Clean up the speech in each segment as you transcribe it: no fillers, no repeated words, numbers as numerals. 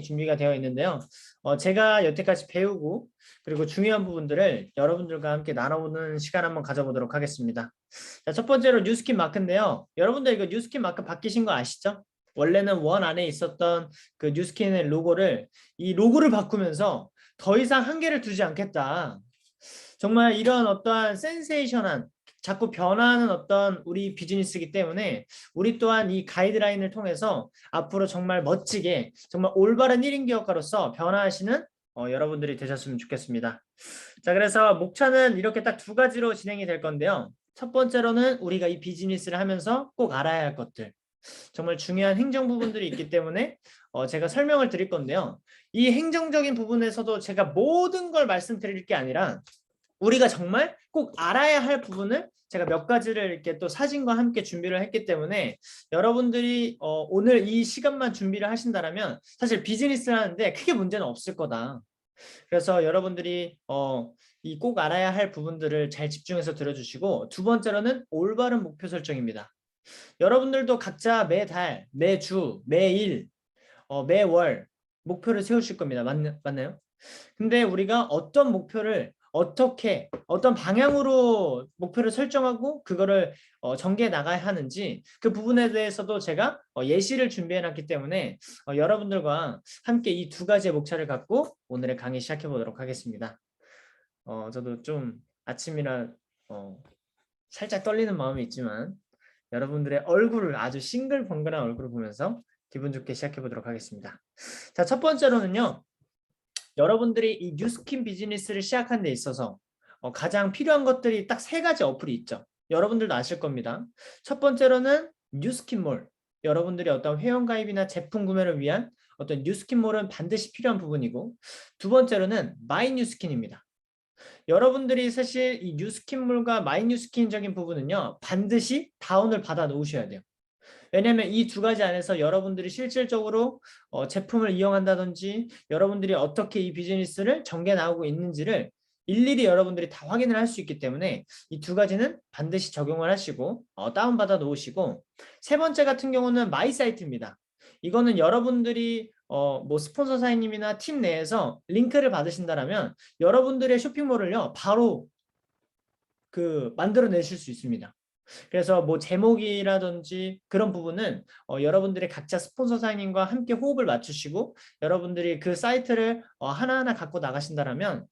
준비가 되어 있는데요. 제가 여태까지 배우고 그리고 중요한 부분들을 여러분들과 함께 나눠보는 시간 한번 가져보도록 하겠습니다. 자, 첫 번째로 뉴스킨 마크인데요. 여러분들 이거 뉴스킨 마크 바뀌신 거 아시죠? 원래는 원 안에 있었던 그 뉴스킨의 로고를 이 로고를 바꾸면서 더 이상 한계를 두지 않겠다. 정말 이런 어떠한 센세이션한 자꾸 변화하는 어떤 우리 비즈니스이기 때문에 우리 또한 이 가이드라인을 통해서 앞으로 정말 멋지게 정말 올바른 1인 기업가로서 변화하시는 여러분들이 되셨으면 좋겠습니다. 자, 그래서 목차는 이렇게 딱 두 가지로 진행이 될 건데요. 첫 번째로는 우리가 이 비즈니스를 하면서 꼭 알아야 할 것들, 정말 중요한 행정 부분들이 있기 때문에 제가 설명을 드릴 건데요. 이 행정적인 부분에서도 제가 모든 걸 말씀드릴 게 아니라 우리가 정말 꼭 알아야 할 부분을 제가 몇 가지를 이렇게 또 사진과 함께 준비를 했기 때문에 여러분들이 오늘 이 시간만 준비를 하신다면 사실 비즈니스를 하는데 크게 문제는 없을 거다. 그래서 여러분들이 이 꼭 알아야 할 부분들을 잘 집중해서 들어주시고, 두 번째로는 올바른 목표 설정입니다. 여러분들도 각자 매달, 매주, 매일, 매월 목표를 세우실 겁니다. 맞나요? 근데 우리가 어떤 목표를 어떻게 어떤 방향으로 목표를 설정하고 그거를 전개해 나가야 하는지 그 부분에 대해서도 제가 예시를 준비해 놨기 때문에 여러분들과 함께 이 두 가지의 목차를 갖고 오늘의 강의 시작해 보도록 하겠습니다. 저도 좀 아침이라 살짝 떨리는 마음이 있지만 여러분들의 얼굴을 아주 싱글벙글한 얼굴을 보면서 기분 좋게 시작해 보도록 하겠습니다. 자, 첫 번째로는요. 여러분들이 이 뉴스킨 비즈니스를 시작하는 데 있어서 가장 필요한 것들이 딱 세 가지 어플이 있죠. 여러분들도 아실 겁니다. 첫 번째로는 뉴스킨몰. 여러분들이 어떤 회원가입이나 제품 구매를 위한 어떤 뉴스킨몰은 반드시 필요한 부분이고, 두 번째로는 마이뉴스킨입니다. 여러분들이 사실 이 뉴스킨몰과 마이뉴스킨적인 부분은요, 반드시 다운을 받아 놓으셔야 돼요. 왜냐하면 이 두 가지 안에서 여러분들이 실질적으로 제품을 이용한다든지 여러분들이 어떻게 이 비즈니스를 전개 나오고 있는지를 일일이 여러분들이 다 확인을 할 수 있기 때문에 이 두 가지는 반드시 적용을 하시고 다운받아 놓으시고, 세 번째 같은 경우는 마이 사이트입니다. 이거는 여러분들이 뭐 스폰서 사장님이나 팀 내에서 링크를 받으신다면 여러분들의 쇼핑몰을요 바로 그 만들어내실 수 있습니다. 그래서 뭐 제목이라든지 그런 부분은 여러분들이 각자 스폰서 사장님과 함께 호흡을 맞추시고 여러분들이 그 사이트를 하나하나 갖고 나가신다면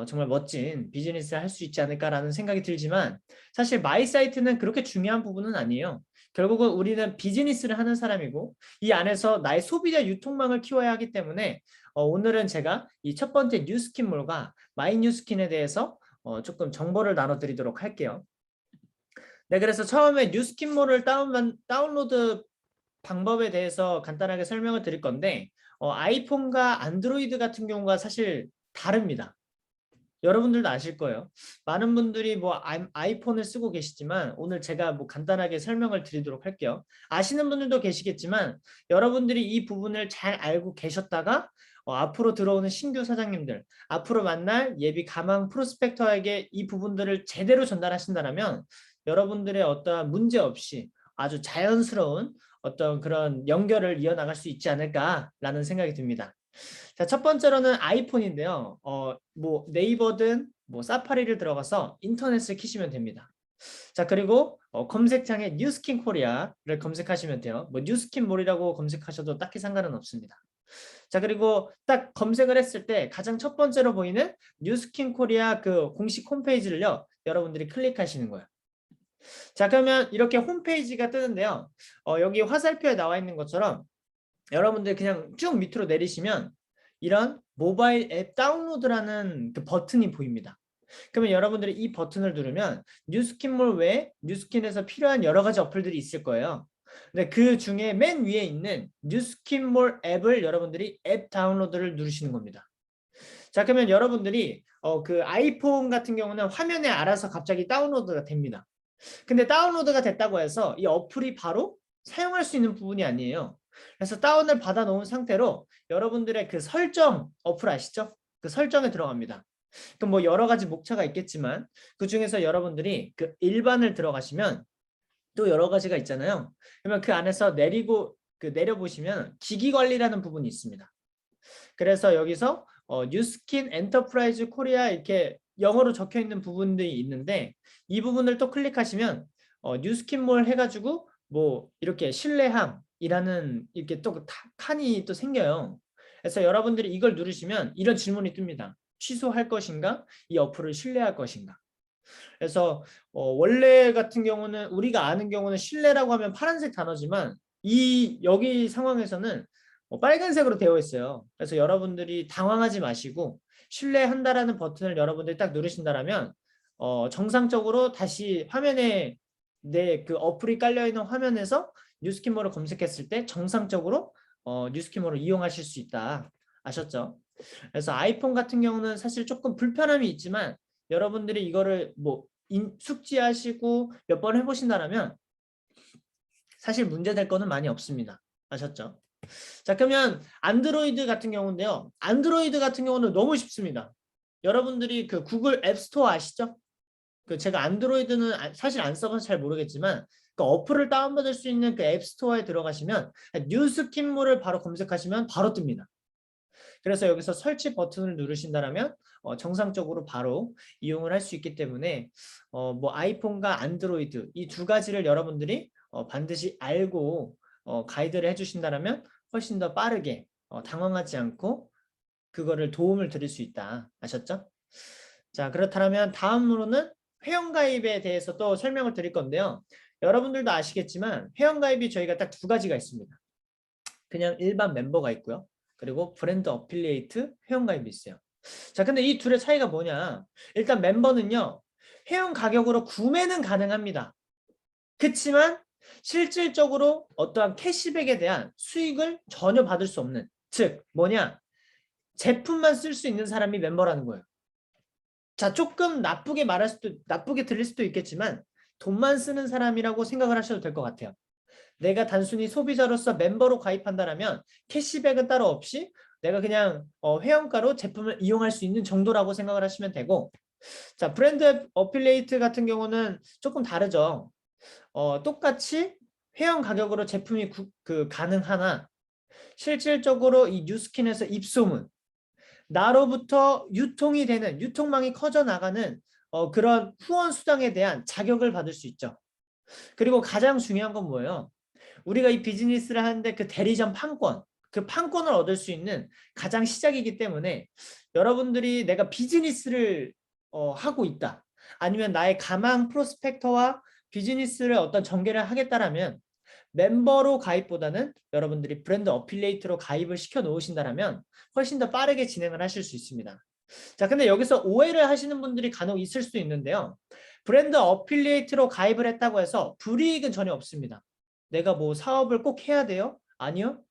정말 멋진 비즈니스를 할 수 있지 않을까라는 생각이 들지만, 사실 마이 사이트는 그렇게 중요한 부분은 아니에요. 결국은 우리는 비즈니스를 하는 사람이고 이 안에서 나의 소비자 유통망을 키워야 하기 때문에 오늘은 제가 이 첫 번째 뉴스킨몰과 마이 뉴스킨에 대해서 조금 정보를 나눠드리도록 할게요. 네, 그래서 처음에 뉴스킨몰을 다운로드 방법에 대해서 간단하게 설명을 드릴 건데 아이폰과 안드로이드 같은 경우가 사실 다릅니다. 여러분들도 아실 거예요. 많은 분들이 뭐 아이폰을 쓰고 계시지만 오늘 제가 뭐 간단하게 설명을 드리도록 할게요. 아시는 분들도 계시겠지만 여러분들이 이 부분을 잘 알고 계셨다가 앞으로 들어오는 신규 사장님들, 앞으로 만날 예비 가망 프로스펙터에게 이 부분들을 제대로 전달하신다면 여러분들의 어떠한 문제 없이 아주 자연스러운 어떤 그런 연결을 이어나갈 수 있지 않을까라는 생각이 듭니다. 자, 첫 번째로는 아이폰인데요. 뭐 네이버든 뭐 사파리를 들어가서 인터넷을 키시면 됩니다. 자, 그리고 검색창에 뉴스킨 코리아를 검색하시면 돼요. 뭐 뉴스킨몰이라고 검색하셔도 딱히 상관은 없습니다. 자, 그리고 딱 검색을 했을 때 가장 첫 번째로 보이는 뉴스킨 코리아 그 공식 홈페이지를요, 여러분들이 클릭하시는 거예요. 자, 그러면 이렇게 홈페이지가 뜨는데요. 여기 화살표에 나와 있는 것처럼 여러분들 그냥 쭉 밑으로 내리시면 이런 모바일 앱 다운로드라는 그 버튼이 보입니다. 그러면 여러분들이 이 버튼을 누르면 뉴스킨몰 외에 뉴스킨에서 필요한 여러 가지 어플들이 있을 거예요. 근데 그 중에 맨 위에 있는 뉴스킨몰 앱을 여러분들이 앱 다운로드를 누르시는 겁니다. 자, 그러면 여러분들이 그 아이폰 같은 경우는 화면에 알아서 갑자기 다운로드가 됩니다. 근데 다운로드가 됐다고 해서 이 어플이 바로 사용할 수 있는 부분이 아니에요. 그래서 다운을 받아 놓은 상태로 여러분들의 그 설정 어플 아시죠? 그 설정에 들어갑니다. 그럼 뭐 여러 가지 목차가 있겠지만 그 중에서 여러분들이 그 일반을 들어가시면 또 여러 가지가 있잖아요. 그러면 그 안에서 내려보시면 기기 관리라는 부분이 있습니다. 그래서 여기서 뉴스킨 엔터프라이즈 코리아 이렇게 영어로 적혀 있는 부분들이 있는데 이 부분을 또 클릭하시면 뉴스킨몰 해가지고 뭐 이렇게 신뢰함이라는 이렇게 또 칸이 또 생겨요. 그래서 여러분들이 이걸 누르시면 이런 질문이 뜹니다. 취소할 것인가? 이 어플을 신뢰할 것인가? 그래서 원래 같은 경우는 우리가 아는 경우는 신뢰라고 하면 파란색 단어지만 이 여기 상황에서는 빨간색으로 되어 있어요. 그래서 여러분들이 당황하지 마시고 신뢰한다라는 버튼을 여러분들이 딱 누르신다라면 정상적으로 다시 화면에 내 그 어플이 깔려 있는 화면에서 뉴스키머를 검색했을 때 정상적으로 뉴스키머를 이용하실 수 있다. 아셨죠? 그래서 아이폰 같은 경우는 사실 조금 불편함이 있지만 여러분들이 이거를 뭐 숙지하시고 몇 번 해보신다라면 사실 문제될 거는 많이 없습니다. 아셨죠? 자, 그러면 안드로이드 같은 경우인데요. 안드로이드 같은 경우는 너무 쉽습니다. 여러분들이 그 구글 앱스토어 아시죠? 그 제가 안드로이드는 사실 안 써봐서 잘 모르겠지만 그 어플을 다운받을 수 있는 그 앱스토어에 들어가시면 뉴스킨몰을 바로 검색하시면 바로 뜹니다. 그래서 여기서 설치 버튼을 누르신다면 정상적으로 바로 이용을 할 수 있기 때문에 뭐 아이폰과 안드로이드 이 두 가지를 여러분들이 반드시 알고 가이드를 해주신다면 훨씬 더 빠르게 당황하지 않고 그거를 도움을 드릴 수 있다. 아셨죠? 자, 그렇다면 다음으로는 회원가입에 대해서 또 설명을 드릴 건데요. 여러분들도 아시겠지만 회원가입이 저희가 딱 두 가지가 있습니다. 그냥 일반 멤버가 있고요. 그리고 브랜드 어필리에이트 회원가입이 있어요. 자, 근데 이 둘의 차이가 뭐냐? 일단 멤버는요. 회원 가격으로 구매는 가능합니다. 그렇지만 실질적으로 어떠한 캐시백에 대한 수익을 전혀 받을 수 없는, 즉 뭐냐? 제품만 쓸 수 있는 사람이 멤버라는 거예요. 자, 조금 나쁘게 들릴 수도 있겠지만 돈만 쓰는 사람이라고 생각을 하셔도 될 것 같아요. 내가 단순히 소비자로서 멤버로 가입한다면 캐시백은 따로 없이 내가 그냥 회원가로 제품을 이용할 수 있는 정도라고 생각을 하시면 되고, 자, 브랜드 어필리에이트 같은 경우는 조금 다르죠. 똑같이 회원 가격으로 제품이 가능하나 실질적으로 이 뉴스킨에서 입소문, 나로부터 유통이 되는 유통망이 커져 나가는 그런 후원 수당에 대한 자격을 받을 수 있죠. 그리고 가장 중요한 건 뭐예요? 우리가 이 비즈니스를 하는데 그 대리점 판권, 그 판권을 얻을 수 있는 가장 시작이기 때문에 여러분들이 내가 비즈니스를 하고 있다. 아니면 나의 가망 프로스펙터와 비즈니스를 어떤 전개를 하겠다라면 멤버로 가입보다는 여러분들이 브랜드 어필리에이트로 가입을 시켜 놓으신다면 훨씬 더 빠르게 진행을 하실 수 있습니다. 자, 근데 여기서 오해를 하시는 분들이 간혹 있을 수도 있는데요. 브랜드 어필리에이트로 가입을 했다고 해서 불이익은 전혀 없습니다. 내가 뭐 사업을 꼭 해야 돼요? 아니요.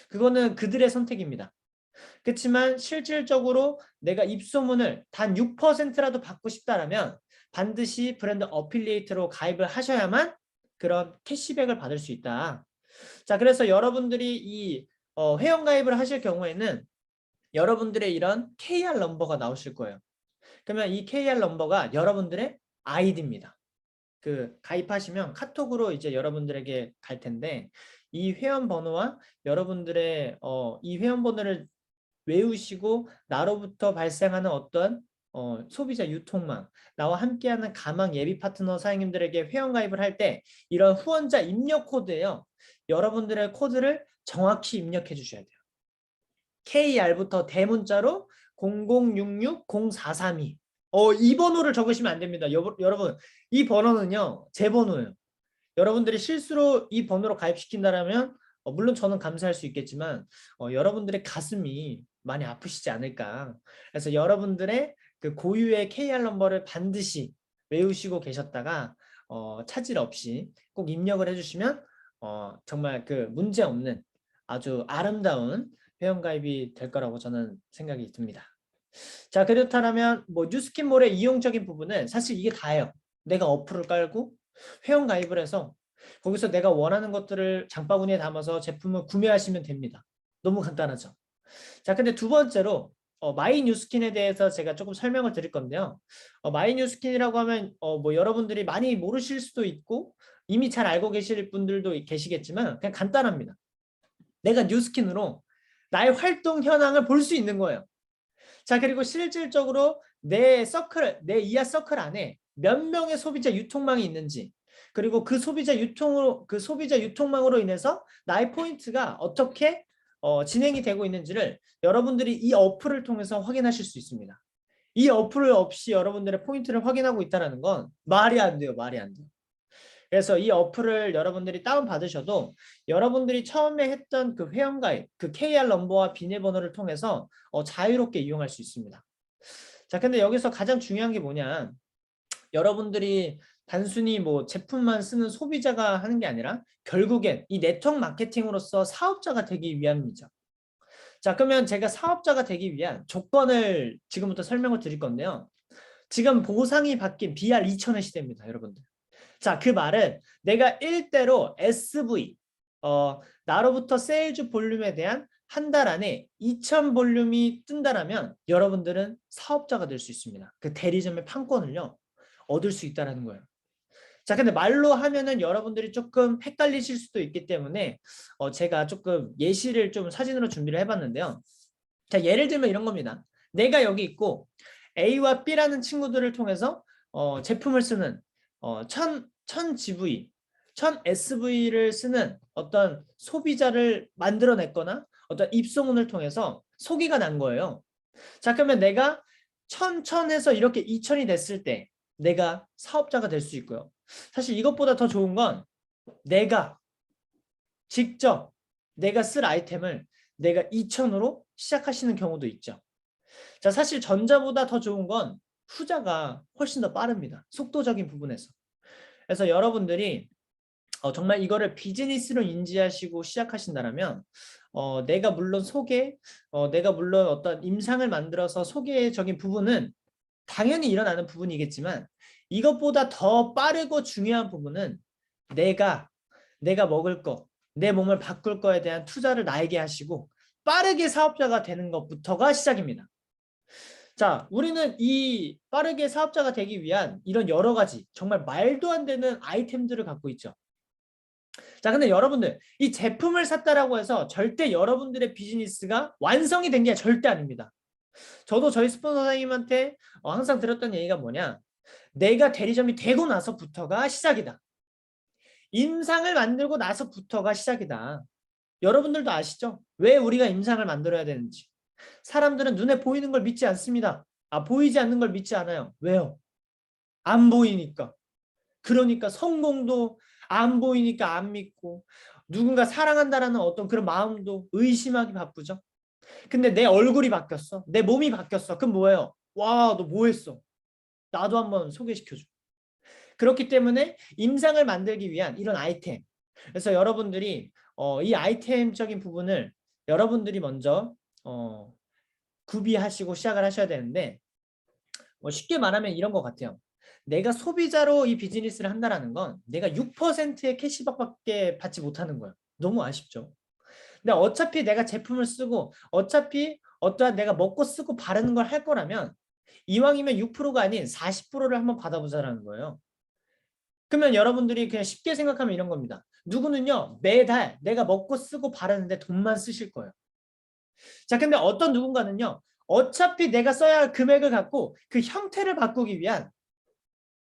그거는 그들의 선택입니다. 그렇지만 실질적으로 내가 입소문을 단 6%라도 받고 싶다라면 반드시 브랜드 어필리에이트로 가입을 하셔야만 그런 캐시백을 받을 수 있다. 자, 그래서 여러분들이 이 회원 가입을 하실 경우에는 여러분들의 이런 KR 넘버가 나오실 거예요. 그러면 이 KR 넘버가 여러분들의 아이디입니다. 그 가입하시면 카톡으로 이제 여러분들에게 갈 텐데 이 회원 번호와 여러분들의 이 회원 번호를 외우시고 나로부터 발생하는 어떤 소비자 유통망, 나와 함께하는 가망 예비 파트너 사장님들에게 회원 가입을 할 때 이런 후원자 입력 코드예요. 여러분들의 코드를 정확히 입력해 주셔야 돼요. KR부터 대문자로 00660432. 이 번호를 적으시면 안 됩니다. 여러분, 이 번호는요, 제 번호예요. 여러분들이 실수로 이 번호로 가입시킨다면 물론 저는 감사할 수 있겠지만 여러분들의 가슴이 많이 아프시지 않을까. 그래서 여러분들의 그 고유의 KR 넘버를 반드시 외우시고 계셨다가 차질 없이 꼭 입력을 해주시면 정말 그 문제 없는 아주 아름다운 회원가입이 될 거라고 저는 생각이 듭니다. 자, 그렇다면 뭐 뉴스킨몰의 이용적인 부분은 사실 이게 다예요. 내가 어플을 깔고 회원 가입을 해서 거기서 내가 원하는 것들을 장바구니에 담아서 제품을 구매하시면 됩니다. 너무 간단하죠. 자, 근데 두 번째로 마이 뉴스킨에 대해서 제가 조금 설명을 드릴 건데요. 마이 뉴스킨이라고 하면 뭐 여러분들이 많이 모르실 수도 있고 이미 잘 알고 계실 분들도 계시겠지만 그냥 간단합니다. 내가 뉴스킨으로 나의 활동 현황을 볼 수 있는 거예요. 자, 그리고 실질적으로 내 서클, 내 이하 서클 안에 몇 명의 소비자 유통망이 있는지, 그리고 그 소비자 유통망으로 인해서 나의 포인트가 어떻게 진행이 되고 있는지를 여러분들이 이 어플을 통해서 확인하실 수 있습니다. 이 어플 없이 여러분들의 포인트를 확인하고 있다는 건 말이 안 돼요. 말이 안 돼요. 그래서 이 어플을 여러분들이 다운받으셔도 여러분들이 처음에 했던 그 회원가입, 그 KR 넘버와 비밀번호를 통해서 자유롭게 이용할 수 있습니다. 자, 근데 여기서 가장 중요한 게 뭐냐? 여러분들이 단순히 뭐 제품만 쓰는 소비자가 하는 게 아니라 결국엔 이 네트워크 마케팅으로서 사업자가 되기 위함이죠. 자, 그러면 제가 사업자가 되기 위한 조건을 지금부터 설명을 드릴 건데요. 지금 보상이 바뀐 BR 2000의 시대입니다, 여러분들. 자, 그 말은 내가 1대로 SV, 나로부터 세일즈 볼륨에 대한 한 달 안에 2000 볼륨이 뜬다라면 여러분들은 사업자가 될 수 있습니다. 그 대리점의 판권을요, 얻을 수 있다는 거예요. 자, 근데 말로 하면은 여러분들이 조금 헷갈리실 수도 있기 때문에 제가 조금 예시를 좀 사진으로 준비를 해봤는데요. 자, 예를 들면 이런 겁니다. 내가 여기 있고 A와 B라는 친구들을 통해서 제품을 쓰는 1000 GV, 1000 SV를 쓰는 어떤 소비자를 만들어냈거나 어떤 입소문을 통해서 소개가 난 거예요. 자, 그러면 내가 1000에서 이렇게 2000이 됐을 때 내가 사업자가 될 수 있고요. 사실 이것보다 더 좋은 건 내가 직접 내가 쓸 아이템을 내가 2000으로 시작하시는 경우도 있죠. 자, 사실 전자보다 더 좋은 건 후자가 훨씬 더 빠릅니다. 속도적인 부분에서. 그래서 여러분들이 정말 이거를 비즈니스로 인지하시고 시작하신다면 내가 물론 내가 물론 어떤 임상을 만들어서 소개적인 부분은 당연히 일어나는 부분이겠지만 이것보다 더 빠르고 중요한 부분은 내가 먹을 거, 내 몸을 바꿀 거에 대한 투자를 나에게 하시고 빠르게 사업자가 되는 것부터가 시작입니다. 자, 우리는 이 빠르게 사업자가 되기 위한 이런 여러 가지 정말 말도 안 되는 아이템들을 갖고 있죠. 자, 근데 여러분들 이 제품을 샀다라고 해서 절대 여러분들의 비즈니스가 완성이 된 게 절대 아닙니다. 저도 저희 스폰서 사장님한테 항상 들었던 얘기가 뭐냐, 내가 대리점이 되고 나서부터가 시작이다. 임상을 만들고 나서부터가 시작이다. 여러분들도 아시죠? 왜 우리가 임상을 만들어야 되는지. 사람들은 눈에 보이는 걸 믿지 않습니다. 보이지 않는 걸 믿지 않아요. 왜요? 안 보이니까. 그러니까 성공도 안 보이니까 안 믿고, 누군가 사랑한다라는 어떤 그런 마음도 의심하기 바쁘죠. 근데 내 얼굴이 바뀌었어. 내 몸이 바뀌었어. 그럼 뭐예요? 와, 너 뭐 했어? 나도 한번 소개시켜줘. 그렇기 때문에 임상을 만들기 위한 이런 아이템. 그래서 여러분들이 이 아이템적인 부분을 여러분들이 먼저 구비하시고 시작을 하셔야 되는데, 쉽게 말하면 이런 것 같아요. 내가 소비자로 이 비즈니스를 한다는 건 내가 6%의 캐시백밖에 받지 못하는 거예요. 너무 아쉽죠. 근데 어차피 내가 제품을 쓰고 어차피 어떠한 내가 먹고 쓰고 바르는 걸 할 거라면 이왕이면 6%가 아닌 40%를 한번 받아보자라는 거예요. 그러면 여러분들이 그냥 쉽게 생각하면 이런 겁니다. 누구는요, 매달 내가 먹고 쓰고 바르는데 돈만 쓰실 거예요. 자, 근데 어떤 누군가는요, 어차피 내가 써야 할 금액을 갖고 그 형태를 바꾸기 위한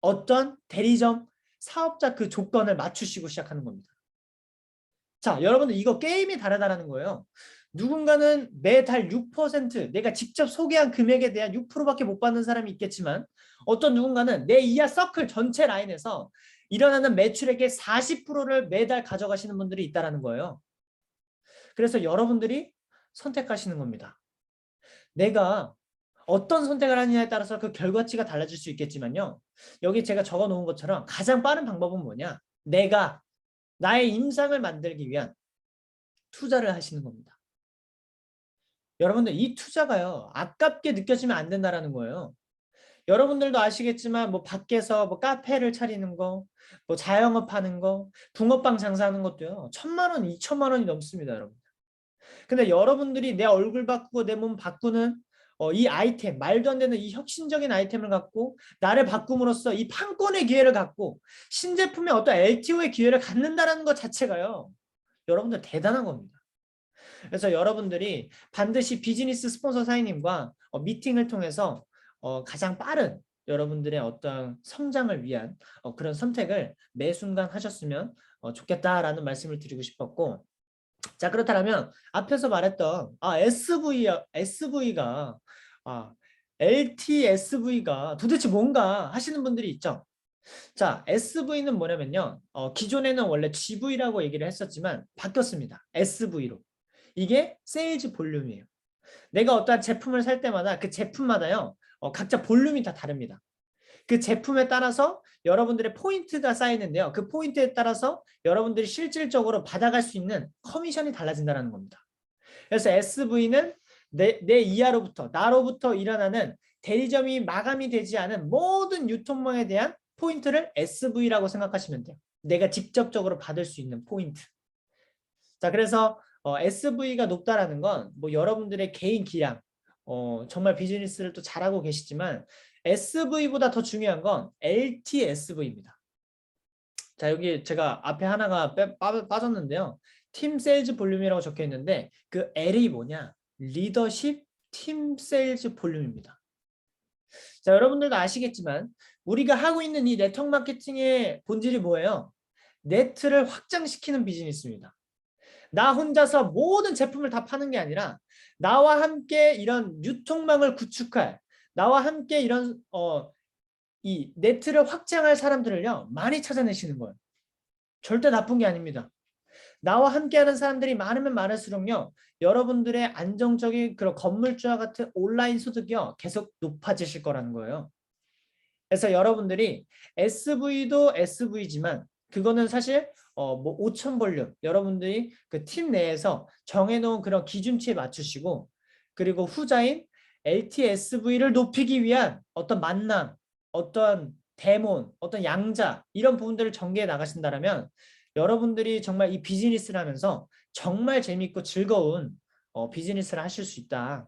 어떤 대리점 사업자 그 조건을 맞추시고 시작하는 겁니다. 자, 여러분들 이거 게임이 다르다는 거예요. 누군가는 매달 6%, 내가 직접 소개한 금액에 대한 6%밖에 못 받는 사람이 있겠지만 어떤 누군가는 내 이하 서클 전체 라인에서 일어나는 매출액의 40%를 매달 가져가시는 분들이 있다는 거예요. 그래서 여러분들이 선택하시는 겁니다. 내가 어떤 선택을 하느냐에 따라서 그 결과치가 달라질 수 있겠지만요. 여기 제가 적어 놓은 것처럼 가장 빠른 방법은 뭐냐? 내가 나의 임상을 만들기 위한 투자를 하시는 겁니다. 여러분들 이 투자가요, 아깝게 느껴지면 안 된다는 거예요. 여러분들도 아시겠지만 뭐 밖에서 뭐 카페를 차리는 거, 뭐 자영업하는 거, 붕어빵 장사하는 것도요, 1000만 원, 2000만 원이 넘습니다, 여러분. 근데 여러분들이 내 얼굴 바꾸고 내 몸 바꾸는 이 아이템, 말도 안 되는 이 혁신적인 아이템을 갖고 나를 바꿈으로써 이 판권의 기회를 갖고 신제품의 어떤 LTO의 기회를 갖는다는 것 자체가요, 여러분들 대단한 겁니다. 그래서 여러분들이 반드시 비즈니스 스폰서 사장님과 미팅을 통해서 가장 빠른 여러분들의 어떤 성장을 위한 그런 선택을 매 순간 하셨으면 좋겠다라는 말씀을 드리고 싶었고, 자, 그렇다면 앞에서 말했던 SV가 LTSV가 도대체 뭔가 하시는 분들이 있죠. 자, SV는 뭐냐면요. 기존에는 원래 GV라고 얘기를 했었지만 바뀌었습니다. SV로. 이게 세일즈 볼륨이에요. 내가 어떠한 제품을 살 때마다 그 제품마다요. 각자 볼륨이 다 다릅니다. 그 제품에 따라서 여러분들의 포인트가 쌓이는데요. 그 포인트에 따라서 여러분들이 실질적으로 받아갈 수 있는 커미션이 달라진다는 겁니다. 그래서 SV는 내 이하로부터, 나로부터 일어나는 대리점이 마감이 되지 않은 모든 유통망에 대한 포인트를 SV라고 생각하시면 돼요. 내가 직접적으로 받을 수 있는 포인트. 자, 그래서 SV가 높다라는 건 뭐 여러분들의 개인 기량, 정말 비즈니스를 또 잘하고 계시지만 SV보다 더 중요한 건 LTSV입니다. 자, 여기 제가 앞에 하나가 빠졌는데요. 팀 세일즈 볼륨이라고 적혀 있는데 그 L이 뭐냐? 리더십 팀 세일즈 볼륨입니다. 자, 여러분들도 아시겠지만 우리가 하고 있는 이 네트워크 마케팅의 본질이 뭐예요? 네트를 확장시키는 비즈니스입니다. 나 혼자서 모든 제품을 다 파는 게 아니라 나와 함께 이런 유통망을 구축할, 나와 함께 이런 이 네트를 확장할 사람들을요 많이 찾아내시는 거예요. 절대 나쁜 게 아닙니다. 나와 함께하는 사람들이 많으면 많을수록요 여러분들의 안정적인 그런 건물주와 같은 온라인 소득이요 계속 높아지실 거라는 거예요. 그래서 여러분들이 SV도 SV지만 그거는 사실 뭐 5천 볼륨 여러분들이 그 팀 내에서 정해놓은 그런 기준치에 맞추시고, 그리고 후자인 LTSV를 높이기 위한 어떤 만남, 어떤 데몬, 어떤 양자 이런 부분들을 전개해 나가신다면 여러분들이 정말 이 비즈니스를 하면서 정말 재밌고 즐거운 비즈니스를 하실 수 있다.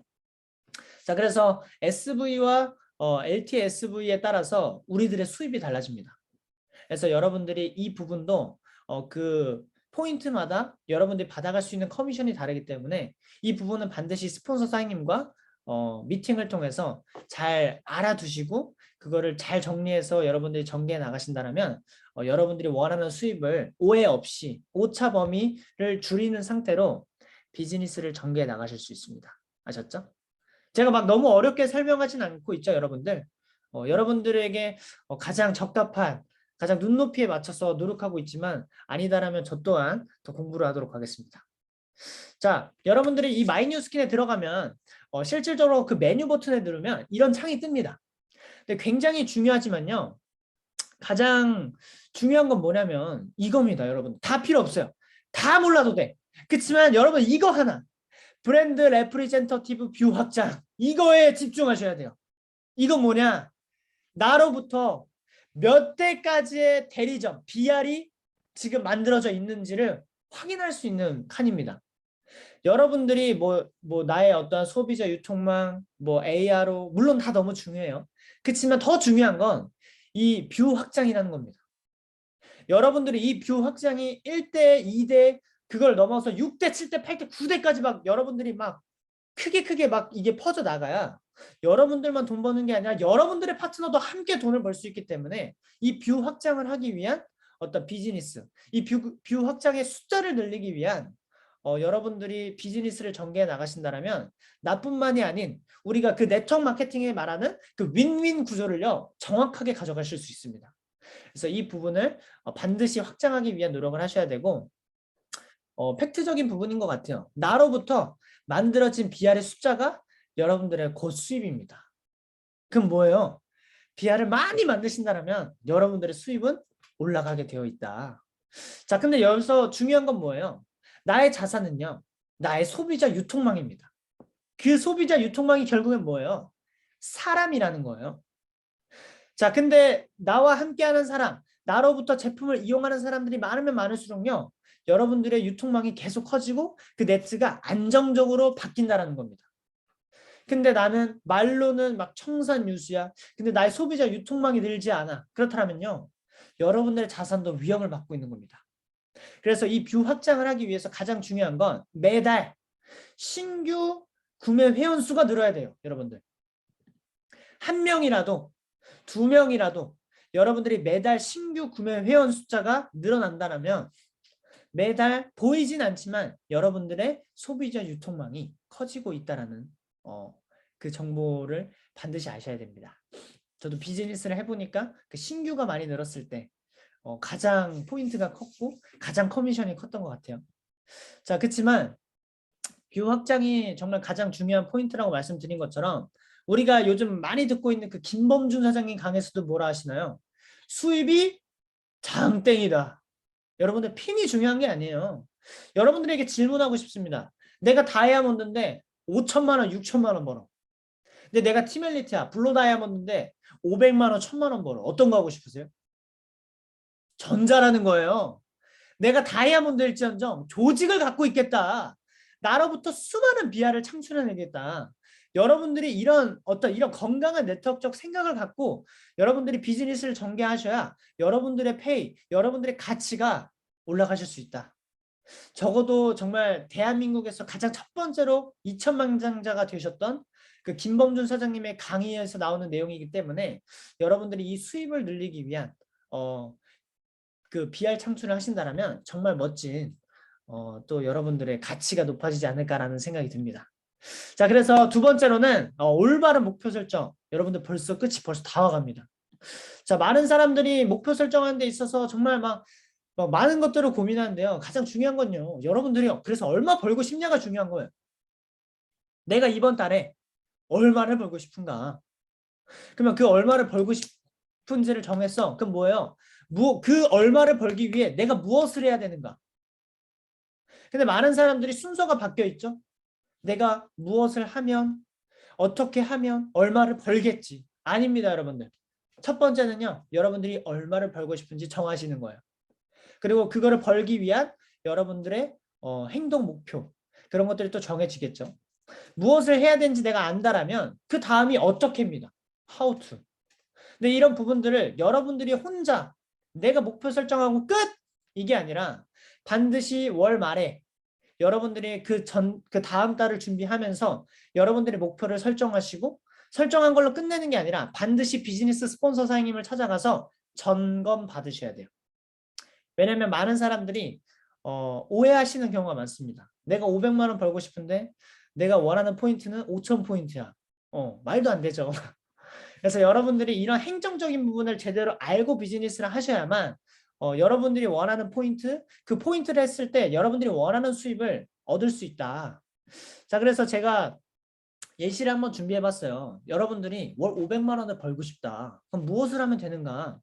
자, 그래서 SV와 LTSV에 따라서 우리들의 수입이 달라집니다. 그래서 여러분들이 이 부분도 그 포인트마다 여러분들이 받아갈 수 있는 커미션이 다르기 때문에 이 부분은 반드시 스폰서 사장님과 미팅을 통해서 잘 알아두시고 그거를 잘 정리해서 여러분들이 전개해 나가신다면 여러분들이 원하는 수입을 오해 없이 오차 범위를 줄이는 상태로 비즈니스를 전개해 나가실 수 있습니다. 아셨죠? 제가 막 너무 어렵게 설명하진 않고 있죠, 여러분들. 여러분들에게 가장 적합한, 가장 눈높이에 맞춰서 노력하고 있지만 아니다라면 저 또한 더 공부를 하도록 하겠습니다. 자, 여러분들이 이 마이뉴스킨에 들어가면 실질적으로 그 메뉴 버튼에 누르면 이런 창이 뜹니다. 근데 굉장히 중요하지만요. 가장 중요한 건 뭐냐면 이겁니다, 여러분. 다 필요 없어요. 다 몰라도 돼. 그렇지만 여러분 이거 하나. 브랜드 레프리젠터티브 뷰 확장. 이거에 집중하셔야 돼요. 이건 뭐냐? 나로부터 몇 대까지의 대리점, BR이 지금 만들어져 있는지를 확인할 수 있는 칸입니다. 여러분들이 뭐 나의 어떤 소비자 유통망, 뭐 ARO, 물론 다 너무 중요해요. 그렇지만 더 중요한 건 이 뷰 확장이라는 겁니다. 여러분들이 이 뷰 확장이 1대, 2대, 그걸 넘어서 6대, 7대, 8대, 9대까지 막 여러분들이 막 크게 막 이게 퍼져 나가야 여러분들만 돈 버는 게 아니라 여러분들의 파트너도 함께 돈을 벌 수 있기 때문에 이 뷰 확장을 하기 위한 어떤 비즈니스, 이 뷰 확장의 숫자를 늘리기 위한 여러분들이 비즈니스를 전개해 나가신다면 나뿐만이 아닌 우리가 그 네트워크 마케팅에 말하는 그 윈윈 구조를요 정확하게 가져가실 수 있습니다. 그래서 이 부분을 반드시 확장하기 위한 노력을 하셔야 되고, 팩트적인 부분인 것 같아요. 나로부터 만들어진 BR의 숫자가 여러분들의 곧 수입입니다. 그럼 뭐예요? BR을 많이 만드신다면 여러분들의 수입은 올라가게 되어 있다. 자, 근데 여기서 중요한 건 뭐예요? 나의 자산은요, 나의 소비자 유통망입니다. 그 소비자 유통망이 결국엔 뭐예요? 사람이라는 거예요. 자, 근데 나와 함께하는 사람, 나로부터 제품을 이용하는 사람들이 많으면 많을수록요, 여러분들의 유통망이 계속 커지고 그 네트가 안정적으로 바뀐다는 겁니다. 근데 나는 말로는 막 청산유수야. 근데 나의 소비자 유통망이 늘지 않아. 그렇다면요, 여러분들의 자산도 위험을 받고 있는 겁니다. 그래서 이 뷰 확장을 하기 위해서 가장 중요한 건 매달 신규 구매 회원 수가 늘어야 돼요. 여러분들. 한 명이라도, 두 명이라도 여러분들이 매달 신규 구매 회원 숫자가 늘어난다면 매달 보이진 않지만 여러분들의 소비자 유통망이 커지고 있다라는 그 정보를 반드시 아셔야 됩니다. 저도 비즈니스를 해보니까 그 신규가 많이 늘었을 때 가장 포인트가 컸고 가장 커미션이 컸던 것 같아요. 자, 그렇지만 뷰 확장이 정말 가장 중요한 포인트라고 말씀드린 것처럼 우리가 요즘 많이 듣고 있는 그 김범준 사장님 강에서도 뭐라 하시나요? 수입이 장땡이다. 여러분들 핀이 중요한 게 아니에요. 여러분들에게 질문하고 싶습니다. 내가 다이아몬드인데 5천만 원, 6천만 원 벌어. 근데 내가 티멜리트야, 블루 다이아몬드인데 500만 원, 1000만 원 벌어. 어떤 거 하고 싶으세요? 전자라는 거예요. 내가 다이아몬드일지언정 조직을 갖고 있겠다. 나로부터 수많은 비하를 창출해내겠다. 여러분들이 이런 건강한 네트워크적 생각을 갖고 여러분들이 비즈니스를 전개하셔야 여러분들의 페이, 여러분들의 가치가 올라가실 수 있다. 적어도 정말 대한민국에서 가장 첫 번째로 2천만장자가 되셨던 그 김범준 사장님의 강의에서 나오는 내용이기 때문에 여러분들이 이 수입을 늘리기 위한 그 BR 창출을 하신다면 정말 멋진 또 여러분들의 가치가 높아지지 않을까라는 생각이 듭니다. 자, 그래서 두 번째로는 올바른 목표 설정. 여러분들 벌써 끝이 벌써 다 와갑니다. 자, 많은 사람들이 목표 설정하는 데 있어서 정말 막 많은 것들을 고민하는데요. 가장 중요한 건요. 여러분들이요. 그래서 얼마 벌고 싶냐가 중요한 거예요. 내가 이번 달에 얼마를 벌고 싶은가. 그러면 그 얼마를 벌고 싶은지를 정했어. 그럼 뭐예요? 그 얼마를 벌기 위해 내가 무엇을 해야 되는가? 근데 많은 사람들이 순서가 바뀌어 있죠. 내가 무엇을 하면, 어떻게 하면 얼마를 벌겠지. 아닙니다, 여러분들. 첫 번째는요. 여러분들이 얼마를 벌고 싶은지 정하시는 거예요. 그리고 그거를 벌기 위한 여러분들의 행동 목표. 그런 것들이 또 정해지겠죠. 무엇을 해야 되는지 내가 안다라면 그 다음이 어떻게입니다. How to. 근데 이런 부분들을 여러분들이 혼자 내가 목표 설정하고 끝! 이게 아니라 반드시 월 말에 여러분들이 그 다음 달을 준비하면서 여러분들의 목표를 설정하시고 설정한 걸로 끝내는 게 아니라 반드시 비즈니스 스폰서 사장님을 찾아가서 점검 받으셔야 돼요. 왜냐하면 많은 사람들이 오해하시는 경우가 많습니다. 내가 500만 원 벌고 싶은데 내가 원하는 포인트는 5,000 포인트야. 말도 안 되죠. 그래서 여러분들이 이런 행정적인 부분을 제대로 알고 비즈니스를 하셔야만 여러분들이 원하는 포인트, 그 포인트를 했을 때 여러분들이 원하는 수입을 얻을 수 있다. 자, 그래서 제가 예시를 한번 준비해봤어요. 여러분들이 월 500만 원을 벌고 싶다. 그럼 무엇을 하면 되는가?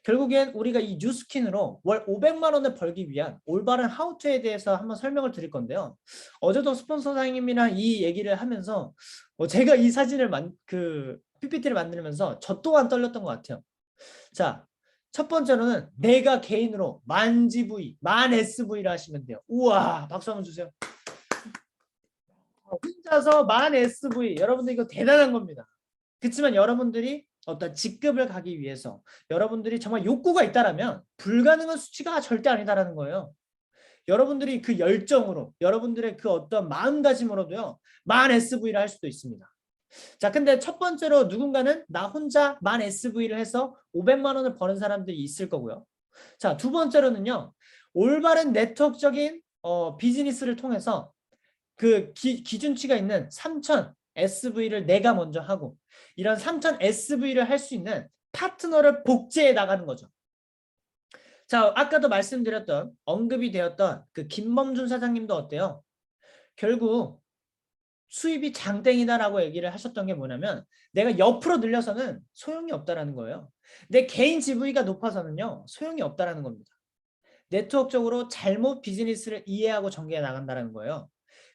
결국엔 우리가 이 뉴스킨으로 월 500만 원을 벌기 위한 올바른 하우투에 대해서 한번 설명을 드릴 건데요. 어제도 스폰서 사장님이랑 이 얘기를 하면서 제가 이 사진을 PPT를 만들면서 저 또한 떨렸던 것 같아요. 자, 첫 번째로는 내가 개인으로 만 GV, 만 SV를 하시면 돼요. 우와, 박수 한번 주세요. 혼자서 만 SV, 여러분들 이거 대단한 겁니다. 그렇지만 여러분들이 어떤 직급을 가기 위해서 여러분들이 정말 욕구가 있다라면 불가능한 수치가 절대 아니다라는 거예요. 여러분들이 그 열정으로 여러분들의 그 어떤 마음가짐으로도요 만 SV를 할 수도 있습니다. 자, 근데 첫 번째로 누군가는 나 혼자 만 SV를 해서 500만 원을 버는 사람들이 있을 거고요. 자, 두 번째로는요 올바른 네트워크적인 비즈니스를 통해서 그 기준치가 있는 3,000 SV를 내가 먼저 하고 이런 3,000 SV를 할 수 있는 파트너를 복제해 나가는 거죠. 자, 아까도 말씀드렸던 언급이 되었던 그 김범준 사장님도 어때요? 결국 수입이 장땡이다라고 얘기를 하셨던 게 뭐냐면 내가 옆으로 늘려서는 소용이 없다라는 거예요. 내 개인 GV가 높아서는요 소용이 없다라는 겁니다. 네트워크적으로 잘못 비즈니스를 이해하고 전개해 나간다는 거예요.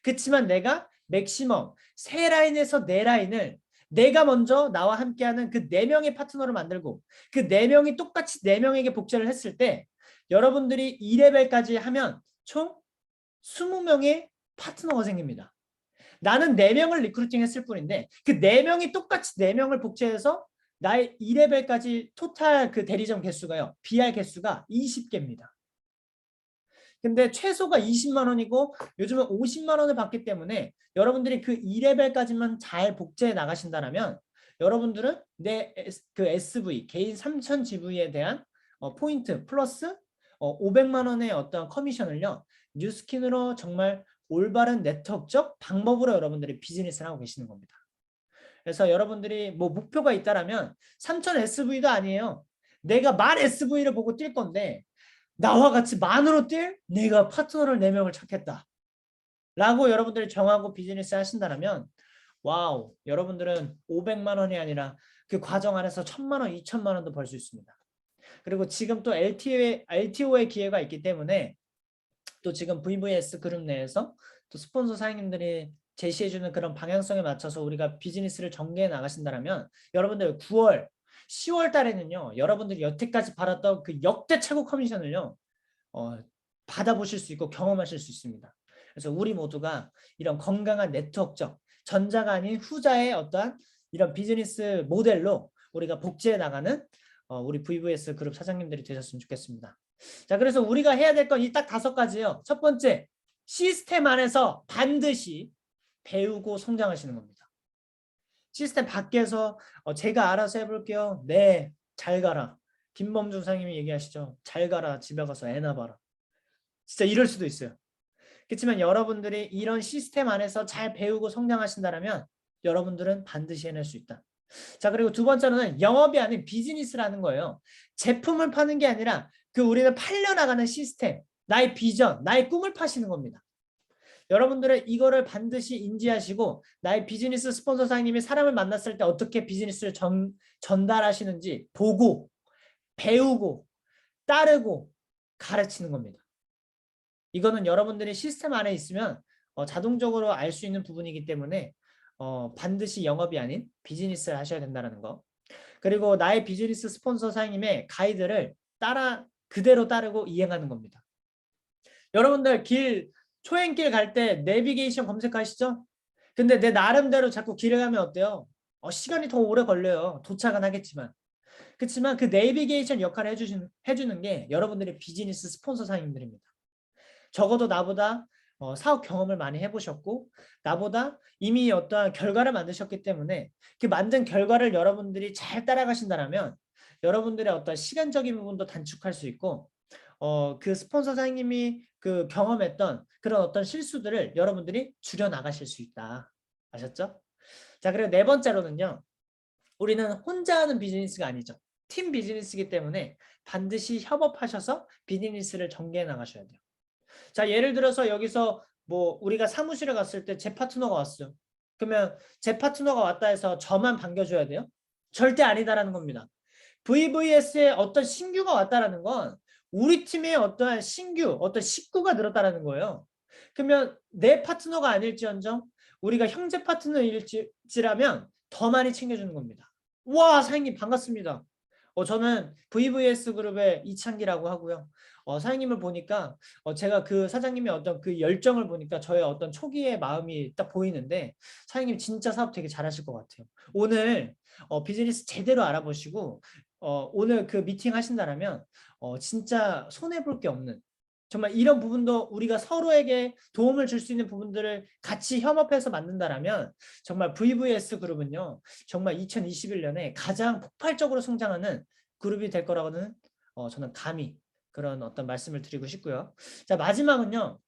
그렇지만 내가 맥시멈 세 라인에서 네 라인을 내가 먼저 나와 함께하는 그 4명의 파트너를 만들고 그 4명이 똑같이 4명에게 복제를 했을 때 여러분들이 2레벨까지 하면 총 20명의 파트너가 생깁니다. 나는 4명을 리크루팅 했을 뿐인데 그 4명이 똑같이 4명을 복제해서 나의 2레벨까지 토탈 그 대리점 개수가요. BR 개수가 20개입니다. 근데 최소가 20만 원이고 요즘은 50만 원을 받기 때문에 여러분들이 그 2레벨까지만 잘 복제해 나가신다면 여러분들은 그 SV 개인 3000 GV에 대한 포인트 플러스 500만 원의 어떤 커미션을요. 뉴스킨으로 정말 올바른 네트워크적 방법으로 여러분들이 비즈니스를 하고 계시는 겁니다. 그래서 여러분들이 뭐 목표가 있다라면 3000 SV도 아니에요. 내가 10,000 SV를 보고 뛸 건데 나와 같이 만으로 뛸 내가 파트너를 4명을 찾겠다. 라고 여러분들이 정하고 비즈니스 하신다면 와우, 여러분들은 500만 원이 아니라 그 과정 안에서 1000만 원, 2000만 원도 벌 수 있습니다. 그리고 지금 또 LTO의 기회가 있기 때문에 또 지금 VVS 그룹 내에서 또 스폰서 사장님들이 제시해주는 그런 방향성에 맞춰서 우리가 비즈니스를 전개해 나가신다면 여러분들 9월, 10월 달에는요. 여러분들이 여태까지 받았던 그 역대 최고 커미션을요. 받아보실 수 있고 경험하실 수 있습니다. 그래서 우리 모두가 이런 건강한 네트워크적 전자가 아닌 후자의 어떠한 이런 비즈니스 모델로 우리가 복제해 나가는 우리 VVS 그룹 사장님들이 되셨으면 좋겠습니다. 자, 그래서 우리가 해야 될 건 이 딱 5가지예요. 첫 번째, 시스템 안에서 반드시 배우고 성장하시는 겁니다. 시스템 밖에서 제가 알아서 해볼게요. 네, 잘 가라. 김범준 사장님이 얘기하시죠. 잘 가라. 집에 가서 애나 봐라. 진짜 이럴 수도 있어요. 그렇지만 여러분들이 이런 시스템 안에서 잘 배우고 성장하신다면 여러분들은 반드시 해낼 수 있다. 자, 그리고 두 번째로는 영업이 아닌 비즈니스라는 거예요. 제품을 파는 게 아니라 그 우리는 팔려나가는 시스템, 나의 비전, 나의 꿈을 파시는 겁니다. 여러분들은 이거를 반드시 인지하시고 나의 비즈니스 스폰서 사장님이 사람을 만났을 때 어떻게 비즈니스를 전달하시는지 보고 배우고 따르고 가르치는 겁니다. 이거는 여러분들이 시스템 안에 있으면 자동적으로 알 수 있는 부분이기 때문에 반드시 영업이 아닌 비즈니스를 하셔야 된다는 거. 그리고 나의 비즈니스 스폰서 사장님의 가이드를 그대로 따르고 이행하는 겁니다. 여러분들 초행길 갈 때 내비게이션 검색하시죠? 근데 내 나름대로 자꾸 길을 가면 어때요? 시간이 더 오래 걸려요. 도착은 하겠지만. 그렇지만 그 내비게이션 역할을 해주는 게 여러분들의 비즈니스 스폰서 사장님들입니다. 적어도 나보다 사업 경험을 많이 해보셨고 나보다 이미 어떠한 결과를 만드셨기 때문에 그 만든 결과를 여러분들이 잘 따라가신다면 여러분들의 어떤 시간적인 부분도 단축할 수 있고 그 스폰서 사장님이 그 경험했던 그런 어떤 실수들을 여러분들이 줄여나가실 수 있다. 아셨죠? 자, 그리고 네 번째로는요. 우리는 혼자 하는 비즈니스가 아니죠. 팀 비즈니스이기 때문에 반드시 협업하셔서 비즈니스를 전개해 나가셔야 돼요. 자, 예를 들어서 여기서 뭐 우리가 사무실에 갔을 때 제 파트너가 왔어요. 그러면 제 파트너가 왔다 해서 저만 반겨줘야 돼요? 절대 아니다라는 겁니다. VVS에 어떤 신규가 왔다라는 건 우리 팀에 어떠한 어떤 식구가 늘었다라는 거예요. 그러면 내 파트너가 아닐지언정 우리가 형제 파트너일지라면 더 많이 챙겨주는 겁니다. 와, 사장님 반갑습니다. 저는 VVS 그룹의 이창기라고 하고요. 사장님을 보니까 제가 그 사장님의 어떤 그 열정을 보니까 저의 어떤 초기의 마음이 딱 보이는데 사장님 진짜 사업 되게 잘하실 것 같아요. 오늘 비즈니스 제대로 알아보시고 오늘 그 미팅 하신다면 진짜 손해볼 게 없는 정말 이런 부분도 우리가 서로에게 도움을 줄 수 있는 부분들을 같이 협업해서 만든다라면 정말 VVS 그룹은요. 정말 2021년에 가장 폭발적으로 성장하는 그룹이 될 거라고는 저는 감히 그런 어떤 말씀을 드리고 싶고요. 자, 마지막은요.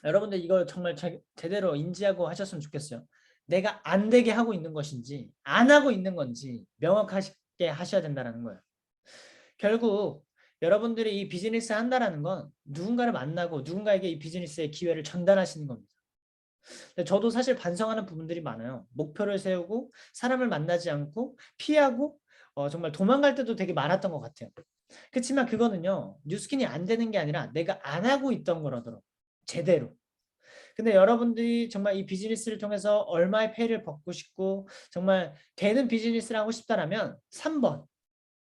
여러분들 이걸 정말 제대로 인지하고 하셨으면 좋겠어요. 내가 안 되게 하고 있는 것인지 안 하고 있는 건지 명확하게 하셔야 된다는 거예요. 결국 여러분들이 이 비즈니스 한다라는 건 누군가를 만나고 누군가에게 이 비즈니스의 기회를 전달하시는 겁니다. 저도 사실 반성하는 부분들이 많아요. 목표를 세우고 사람을 만나지 않고 피하고 정말 도망갈 때도 되게 많았던 것 같아요. 그렇지만 그거는요. 뉴스킨이 안 되는 게 아니라 내가 안 하고 있던 거라더라고요. 제대로. 근데 여러분들이 정말 이 비즈니스를 통해서 얼마의 페이를 벗고 싶고 정말 되는 비즈니스를 하고 싶다라면 3번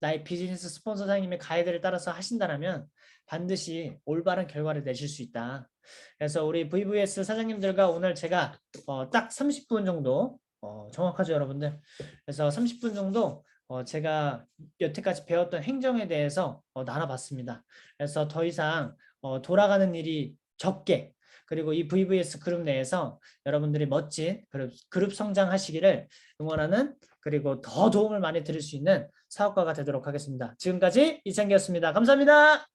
나의 비즈니스 스폰서 사장님의 가이드를 따라서 하신다면 반드시 올바른 결과를 내실 수 있다. 그래서 우리 VVS 사장님들과 오늘 제가 딱 30분 정도 정확하죠 여러분들. 그래서 30분 정도 제가 여태까지 배웠던 행정에 대해서 나눠봤습니다. 그래서 더 이상 돌아가는 일이 적게 그리고 이 VVS 그룹 내에서 여러분들이 멋진 그룹 성장하시기를 응원하는 그리고 더 도움을 많이 드릴 수 있는 사업가가 되도록 하겠습니다. 지금까지 이창기였습니다. 감사합니다.